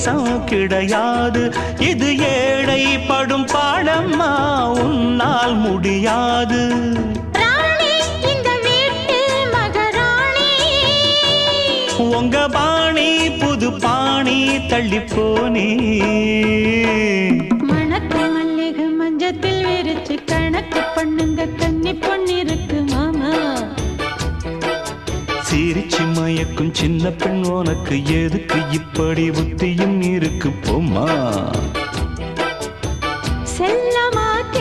நேசம் கிடையாது. இது ஏழை படும் பாடம்மா, உன்னால் முடியாது. உங்க பாணி புது பாணி தள்ளி போனே. மணக்கு மல்லிகை மஞ்சத்தில் விரிச்சு கணக்கு பண்ணுங்க, கன்னி பொண்ணு இருக்கு மாமா. சிரிச்சு மயக்கும் சின்ன பெண் உனக்கு எதுக்கு இப்படி புத்தியும் இருக்கு போமா.